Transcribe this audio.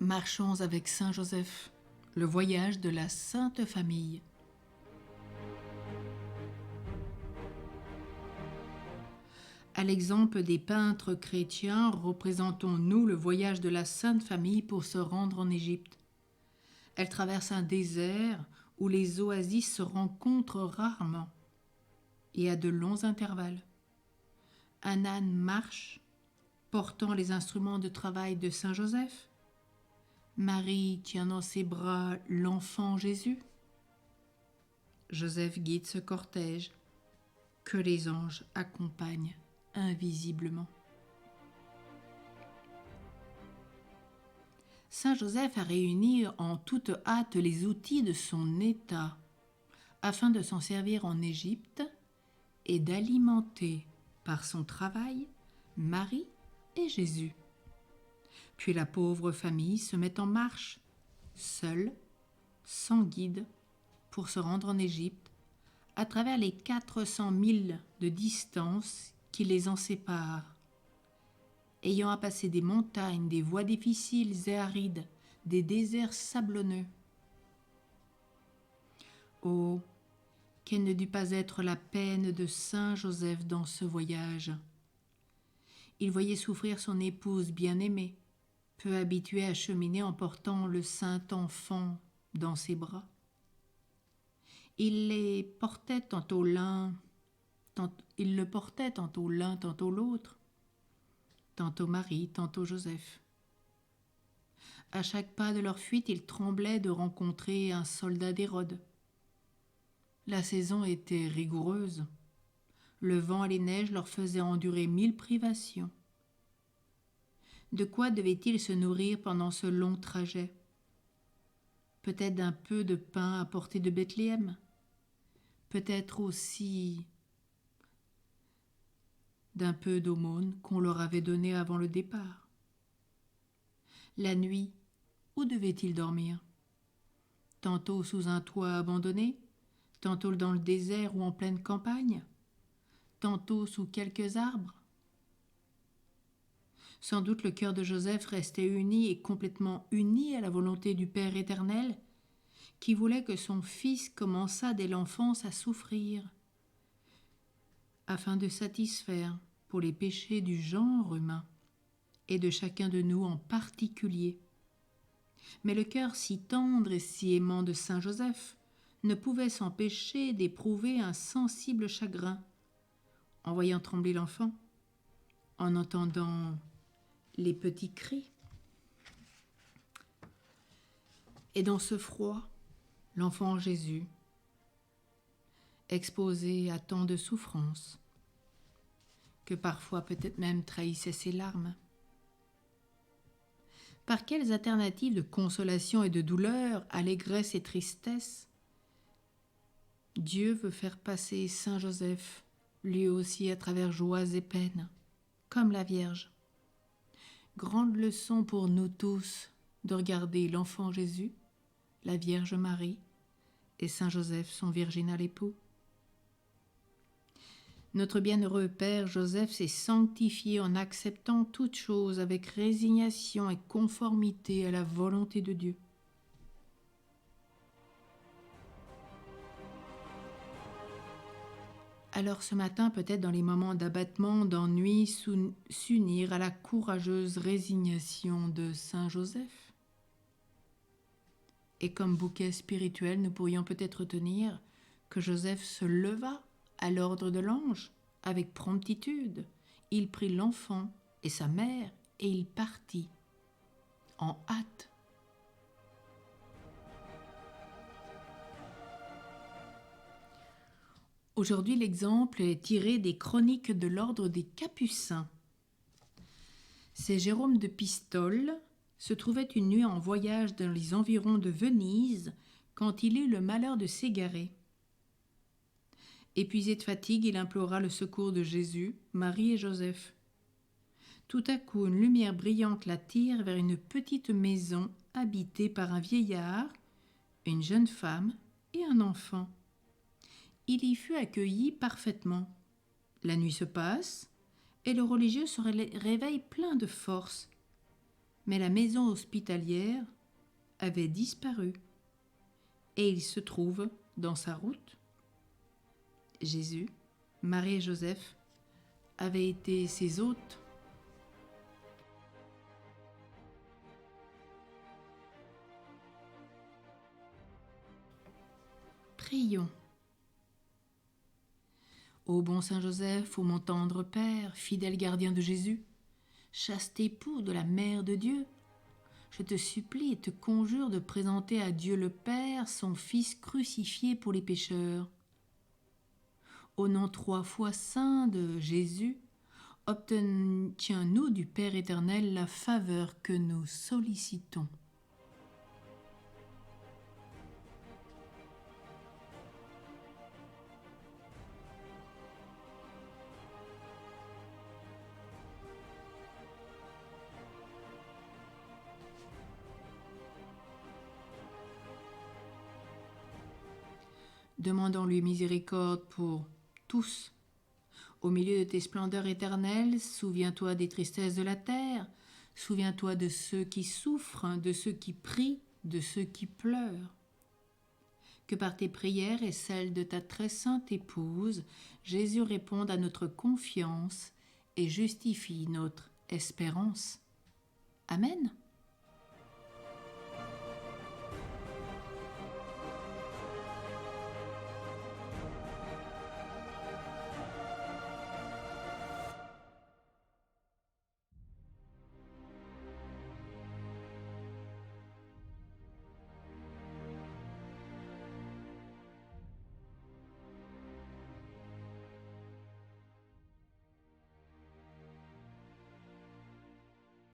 Marchons avec Saint Joseph, le voyage de la Sainte Famille. À l'exemple des peintres chrétiens, représentons-nous le voyage de la Sainte Famille pour se rendre en Égypte. Elle traverse un désert où les oasis se rencontrent rarement et à de longs intervalles. Un âne marche, portant les instruments de travail de Saint Joseph. Marie tient dans ses bras l'enfant Jésus. Joseph guide ce cortège que les anges accompagnent invisiblement. Saint Joseph a réuni en toute hâte les outils de son état afin de s'en servir en Égypte et d'alimenter par son travail Marie et Jésus. Puis la pauvre famille se met en marche, seule, sans guide, pour se rendre en Égypte, à travers les 400 milles de distance qui les en séparent. Ayant à passer des montagnes, des voies difficiles et arides, des déserts sablonneux. Oh, quelle ne dut pas être la peine de Saint Joseph dans ce voyage. Il voyait souffrir son épouse bien-aimée, peu habituée à cheminer en portant le saint enfant dans ses bras. Il le portait tantôt l'un, tantôt l'autre, tantôt Marie, tantôt Joseph. À chaque pas de leur fuite, il tremblait de rencontrer un soldat d'Hérode. La saison était rigoureuse. Le vent et les neiges leur faisaient endurer 1000 privations. De quoi devait-il se nourrir pendant ce long trajet? Peut-être d'un peu de pain apporté de Bethléem, peut-être aussi d'un peu d'aumône qu'on leur avait donné avant le départ. La nuit, où devait-il dormir? Tantôt sous un toit abandonné, tantôt dans le désert ou en pleine campagne, tantôt sous quelques arbres. Sans doute le cœur de Joseph restait uni et complètement uni à la volonté du Père éternel, qui voulait que son fils commençât dès l'enfance à souffrir, afin de satisfaire pour les péchés du genre humain et de chacun de nous en particulier. Mais le cœur si tendre et si aimant de Saint Joseph ne pouvait s'empêcher d'éprouver un sensible chagrin en voyant trembler l'enfant, en entendant les petits cris. Et dans ce froid, l'enfant Jésus, exposé à tant de souffrances, que parfois peut-être même trahissait ses larmes. Par quelles alternatives de consolation et de douleur, allégresse et tristesse, Dieu veut faire passer Saint Joseph, lui aussi à travers joies et peines, comme la Vierge. Grande leçon pour nous tous de regarder l'enfant Jésus, la Vierge Marie et Saint Joseph, son virginal époux. Notre bienheureux Père Joseph s'est sanctifié en acceptant toutes choses avec résignation et conformité à la volonté de Dieu. Alors ce matin, peut-être dans les moments d'abattement, d'ennui, s'unir à la courageuse résignation de Saint Joseph. Et comme bouquet spirituel, nous pourrions peut-être retenir que Joseph se leva à l'ordre de l'ange, avec promptitude. Il prit l'enfant et sa mère et il partit en hâte. Aujourd'hui, l'exemple est tiré des chroniques de l'ordre des Capucins. C'est Jérôme de Pistole se trouvait une nuit en voyage dans les environs de Venise quand il eut le malheur de s'égarer. Épuisé de fatigue, il implora le secours de Jésus, Marie et Joseph. Tout à coup, une lumière brillante l'attire vers une petite maison habitée par un vieillard, une jeune femme et un enfant. Il y fut accueilli parfaitement. La nuit se passe et le religieux se réveille plein de force. Mais la maison hospitalière avait disparu et il se trouve dans sa route. Jésus, Marie et Joseph avaient été ses hôtes. Prions. Ô bon Saint Joseph, ô mon tendre Père, fidèle gardien de Jésus, chaste époux de la Mère de Dieu, je te supplie et te conjure de présenter à Dieu le Père son Fils crucifié pour les pécheurs. Au nom 3 fois saint de Jésus, obtiens-nous du Père éternel la faveur que nous sollicitons. Demandons-lui miséricorde pour tous. Au milieu de tes splendeurs éternelles, souviens-toi des tristesses de la terre, souviens-toi de ceux qui souffrent, de ceux qui prient, de ceux qui pleurent. Que par tes prières et celles de ta très sainte épouse, Jésus réponde à notre confiance et justifie notre espérance. Amen.